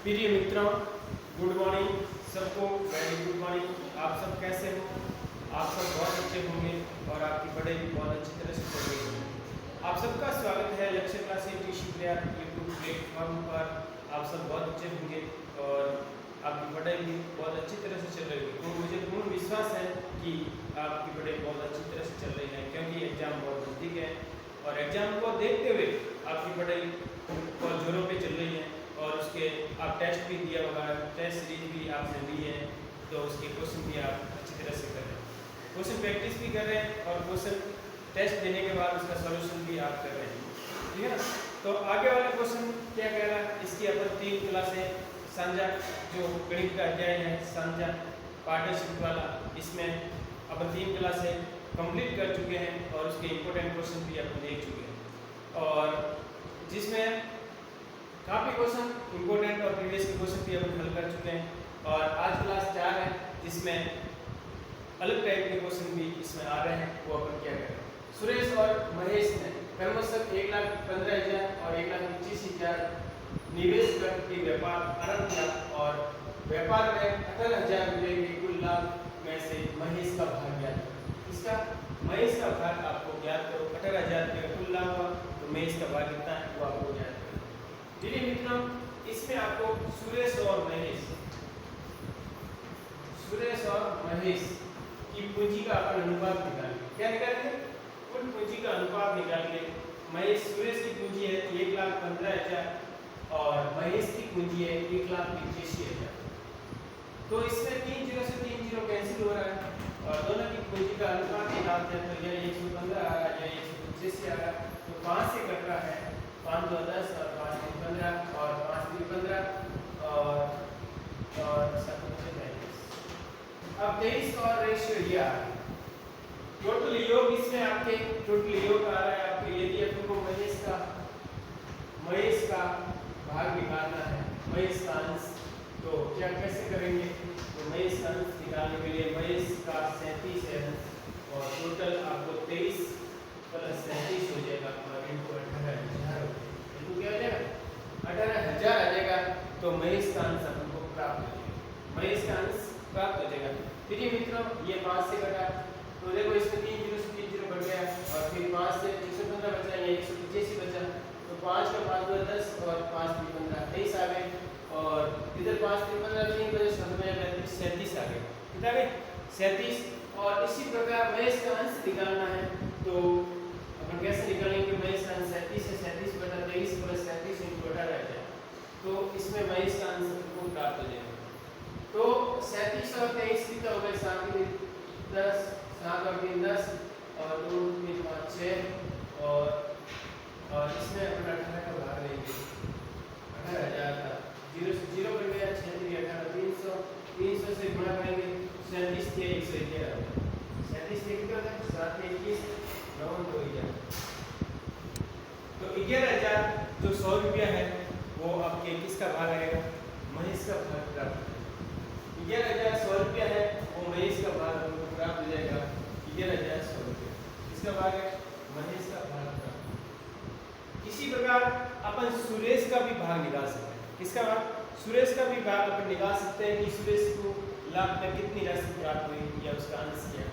प्रिय मित्रों, good morning सबको। Very good morning. आप सब कैसे हो? आप सब बहुत अच्छे होंगे और आपकी पढ़ाई भी बहुत अच्छी तरह से चल रही होगी। आप सबका स्वागत है लक्ष्य classes TC player YouTube platform पर। आप सब बहुत अच्छे होंगे और आपकी पढ़ाई भी बहुत अच्छी तरह से चल रही होगी। तो मुझे पूर्ण विश्वास है कि आपकी पढ़ाई बहुत अच्छी तरह से चल रही है, क्योंकि एग्जाम बहुत नज़दीक है और एग्जाम को देखते हुए आपकी पढ़ाई बहुत जोरों पे चल रही है। और उसके आप टेस्ट भी दिया होगा, टेस्ट सीरीज भी आपने ली है, तो उसके क्वेश्चन भी आप अच्छी तरह से कर रहे हैं, क्वेश्चन प्रैक्टिस भी कर रहे हैं और क्वेश्चन टेस्ट देने के बाद उसका सॉल्यूशन भी आप कर रहे हैं, ठीक है ना। तो आगे वाला क्वेश्चन क्या कह रहा है, इसकी अपन 3 क्लासें साझा जो गणित का अध्याय है साझा पार्टनरशिप वाला, इसमें अपन 3 क्लासें कंप्लीट कर चुके हैं और उसके इम्पोर्टेंट क्वेश्चन भी अपन देख चुके हैं और जिसमें काफ़ी क्वेश्चन इंपॉर्टेंट और प्रीवियस के क्वेश्चन भी अपन हल कर चुके हैं। और आज क्लास 4 है जिसमें अलग टाइप के क्वेश्चन भी इसमें आ रहे हैं, वो अपन क्या करें। सुरेश और महेश ने क्रमशः 1,15,000 और 1,25,000 निवेश करके व्यापार आरंभ किया और व्यापार में 18,000 रुपये के कुल लाभ में से महेश का भाग ज्ञात करो। इसका महेश का भाग आपको ज्ञात करो। 18,000 रुपये का कुल लाभ हुआ तो महेश का भाग कितना है वो आपको ज्ञात करो। चलिए मित्रों, इसमें आपको सुरेश और महेश की पूंजी का अपन अनुपात निकालेंगे। क्या निकालेंगे? कुल पूंजी का अनुपात निकालेंगे। सुरेश की पूंजी है 1,15,000 और महेश की पूंजी है 1,85,000। तो इसमें 3 0 से 3 0 कैंसिल हो रहा है और दोनों की पूंजी का अनुपात निकालते हैं तो यह 115 आ रहा है, यह 185 आ रहा है। तो 5 से कट रहा है, 5 2 10 और 5 3 15 और 5 3 15 और 7 9 23। अब 23 और रेशियो ये आ रहा है। टोटल योग इसमें आपके टोटल योग आ रहा है आपको। यदि अपन को महेश का भाग निकालना है, महेश का अंश, तो क्या कैसे करेंगे? तो महेश का अंश निकालने के लिए महेश का 37 है और टोटल आपको 23 प्लस 37 हो जाएगा और इनको 18,000 इनको क्या हो जाएगा? 18,000 आ जाएगा। तो महेश का अंश हमको प्राप्त हो जाएगा, महेश का अंश प्राप्त हो जाएगा। देखिए मित्रों, ये 5 से कटा तो देखो इसमें 3 0 से 3 0 बढ़ गया और फिर 5 से 115 बचा, ये 185 बचा। तो 5 का 5 2 10 और 5 3 15 23 आ गए और इधर 5 3 15 3 बजे 37 आ गए। कितना गए? 37। और इसी प्रकार महेश का अंश निकालना है तो अपन कैसे निकालेंगे? महेश का अंश 37 है, 37 बटा 23 प्लस 37 इनटू 18,000। तो इसमें महेश का अंश को प्राप्त हो जाएगा। तो 37 और 23 कितना हो गए? 7 3 10, 7 और 3 10 और 2 3 5 6 और इसमें अपन 18 का भाग लेंगे। 18,000 था, 0 से 0 बन गया, 6 3 18 300, 300 से गुणा करेंगे 37 के 111 37 के कितना होता है? 7 के 21 9 2 11। तो 11,000 जो 100 रुपया है वो आपके किसका भाग आएगा? महेश का भाग प्राप्त। 11,000 100 रुपया है, वो महेश का भाग हमको प्राप्त हो जाएगा 11,000 100 रुपया। किसका भाग है? महेश का भाग प्राप्त। इसी प्रकार अपन सुरेश का भी भाग निकाल सकते हैं। किसका भाग? सुरेश का भी भाग अपन निकाल सकते हैं कि सुरेश को लाभ में कितनी राशि प्राप्त हुई या उसका अंश क्या।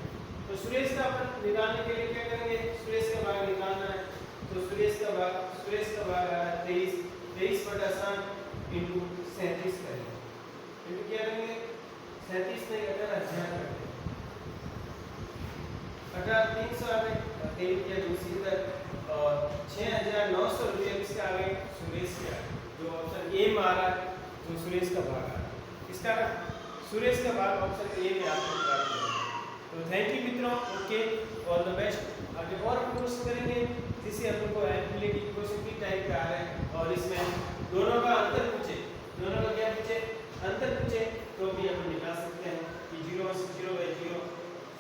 तो सुरेश का अपन निकालने के लिए क्या करेंगे? सुरेश का भाग निकालना है तो सुरेश का भाग आ रहा है 23 बटा 7 इंटू 37 करेंगे। इंटू क्या करेंगे? 37 नहीं 18,000 करेंगे। 18,300 आ गए और 23 किया दूसरी तरफ और 6,900 रुपये किसका आ गए? सुरेश के आ गए। जो ऑप्शन ए में आ रहा है तो सुरेश का भाग आ रहा है। किसका? सुरेश का भाग ऑप्शन ए में आपको प्राप्त होगा। तो थैंक यू मित्रों, ओके, ऑल द बेस्ट। आगे और क्वेश्चन करेंगे जिससे अपन को हेल्प मिलेगी। क्वेश्चन की टाइप का आ रहा है और इसमें दोनों का अंतर पूछे, दोनों का क्या पूछे? अंतर पूछे तो भी अपन निकाल सकते हैं कि 0 से 0 गए 0,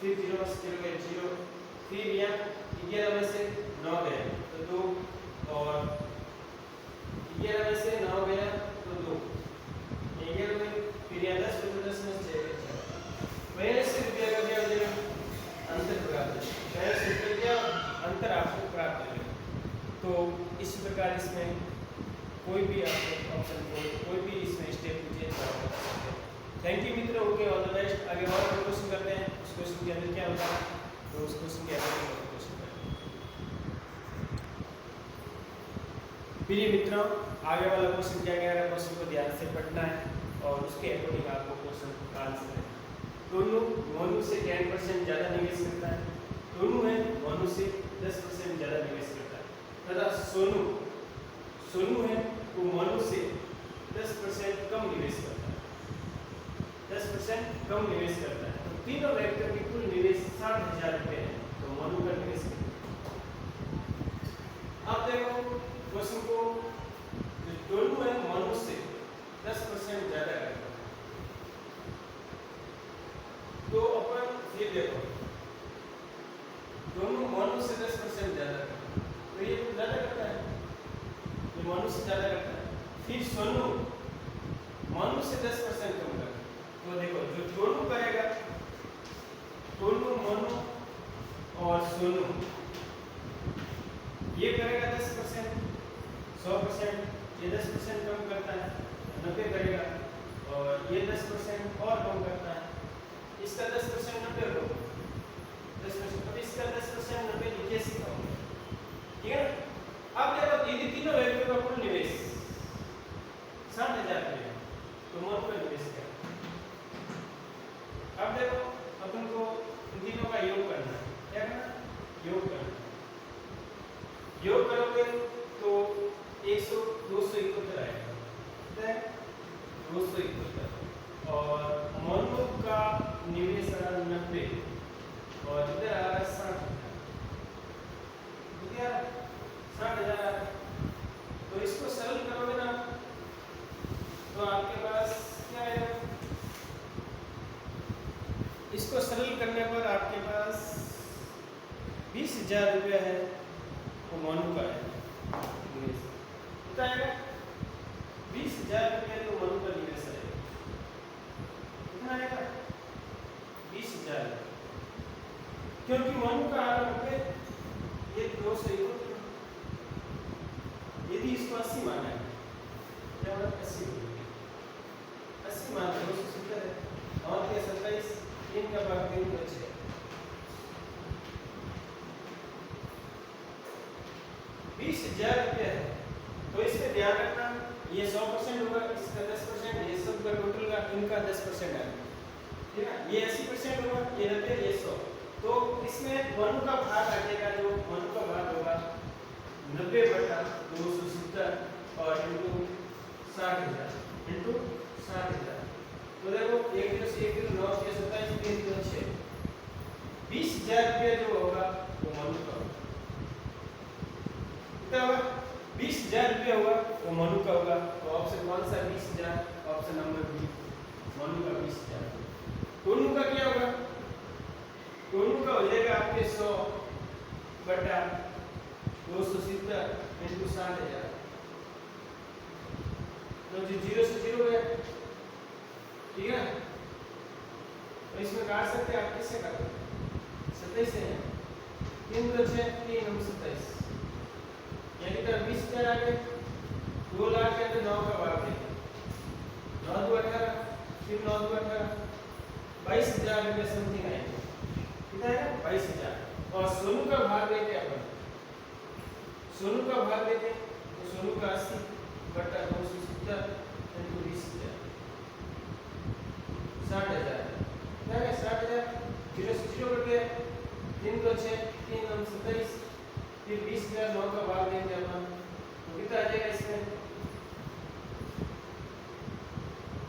फिर 0 से 0 गए 0, फिर यहाँ 11 में से 9 गए तो 2 और 11 में से 9 गया तो 2, 11 में फिर यहाँ 10 में 10 में 6 गए 6। पहले से रुपया का क्या हो जाएगा? अंतर प्राप्त हो जाएगा। पहले से रुपया क्या अंतर आपको प्राप्त हो जाएगा। तो इसी प्रकार इसमें कोई भी आपको ऑप्शन कोई भी इसमें स्टेप आगे और क्वेश्चन करते हैं। उस क्वेश्चन के अंदर क्या होता है, तो उस क्वेश्चन के अंदर क्वेश्चन करते हैं। प्रिय मित्रों, आगे वाला क्वेश्चन क्या कह रहा है, क्वेश्चन को ध्यान से पढ़ना है और उसके अकॉर्डिंग आपको क्वेश्चन का आंसर है। टोनू मोनू से 10% ज़्यादा निवेश करता है। टोनू है मोनू से 10% ज़्यादा निवेश करता है। तथा सोनू है वो मोनू से 10% कम निवेश करता है। 10% कम निवेश करता है। तो तीनों वेक्टर की कुल निवेश 60,000 रुपये है। तो मोनू का निवेश कितना? अब देखो क्वेश्चन को, जो टोनू है मोनू से 10% ज़्यादा करता है। तो अपन ये देखो, दोनों मोनू से 10% ज़्यादा करता है, तो ये ज़्यादा करता है, ये मोनू से ज़्यादा करता है। फिर सोनू मोनू से 10% कम करता है। तो देखो जो टोनू करेगा, टोनू मोनू और सोनू ये करेगा 10%, 100%, ये 10% कम करता है, 90 करेगा, और ये 10% और कम करता है। इसका 10% 90 हो, 10%, अब इसका 10% 90 नीचे से कम, ठीक है। अब देखो ये तीनों वैल्यू का कुल निवेश 60,000 रुपये, तो मोनू का निवेश क्या है? अब देखो अपन को इन तीनों का योग करना है। क्या करना? योग करना। योग करोगे तो 100 271 आएगा, ठीक है, 271। और मोनू का निवेश आ रहा 90 और इधर आ रहा है 60,000। तो इसको सरल करोगे ना, तो आपके पास क्या आएगा? इसको सरल करने पर आपके पास 20,000 रुपया है, वो मोनू का है निवेश। कितना आएगा? 20,000 रुपये तो मोनू का निवेश आएगा। कितना आएगा? 20,000, क्योंकि मोनू का आरंभ पे ये 271, यदि इसको 80 माना है, क्या मतलब 80 मान 270 है, और क्या 27, 3 का भाग 3 तो 6, 20,000 रुपये है। तो इसमें ध्यान रखना, ये 100% होगा, इसका 10%, ये सब का टोटल का इनका 10% है, ठीक है। ये 80% होगा, ये 90, ये 100। तो इसमें मोनू का भाग आ जाएगा, जो मोनू का भाग होगा 90/270 और इंटू 60,000 इंटू 60,000। तो देखो 1 + 1 = 9, 27, 3 × 6, 20,000 रुपये जो होगा वो मोनू का होगा। कितना होगा? 20,000 रुपये होगा, वो मोनू का होगा। तो ऑप्शन कौन सा? 20,000, ऑप्शन नंबर बी, मोनू का 20,000। टोनू का क्या होगा? टोनू का हो जाएगा आपके 100/270 इंटू 60,000। तो जो 0 से 0 है, ठीक है। तो इसमें काट सकते हैं आप, किससे काटोगे? 27 से है, 3 × 6 = 3 × 27, यानी कि 20,000 आ गए। 2 लाख के अंदर 9 का भाग देंगे, 9 × 2 = 18, फिर 9 × 2 = 18, 22,000 रुपये समथिंग आएंगे। कितना है? 22,000। और सोनू का भाग देते अपन, सोनू का भाग देते, तो सोनू का 80/270 इंटू 20,000, 60,000। क्या है? 60,000, 0 से 0 कट गया, 3 × 6 = 3 × 27, फिर 20,000 9 का भाग देंगे अपन, तो कितना आ जाएगा इसमें?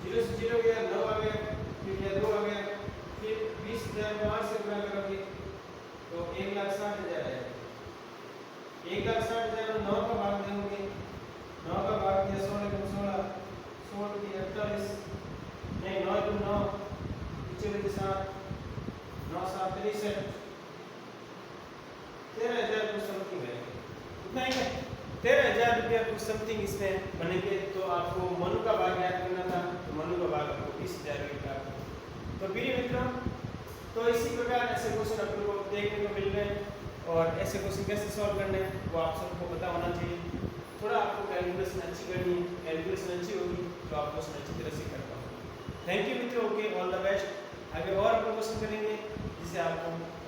0 से 0 गया, 9 आ गया, फिर यह 2 आ गया, फिर 20,000 को 8 से गुणा करोगे तो 1,60,000 आएगा। 1,60,000 में 9 का भाग देंगे, 9 का भाग दिया 16 × 16, 16 × 48, नहीं 9 × 9 = 7, 9 × 7 = 63, 13,000 कुछ समथिंग है। कितना है? 13,000 रुपया कुछ समथिंग इसमें बनेंगे। तो आपको मोनू का भाग याद करना था, तो मोनू का भाग आपको 20,000 रुपये। तो प्रिय मित्रों, तो इसी प्रकार ऐसे क्वेश्चन अपन को देखने को मिल रहे हैं, और ऐसे क्वेश्चन कैसे सॉल्व करने हैं वो आप सबको पता होना चाहिए। थोड़ा आपको कैलकुलेशन अच्छी करनी है, कैलकुलेशन अच्छी होगी तो आप क्वेश्चन अच्छी तरह से कर पाओगे। थैंक यू मित्रों, ओके, ऑल द बेस्ट। आगे और क्वेश्चन करेंगे जिससे आपको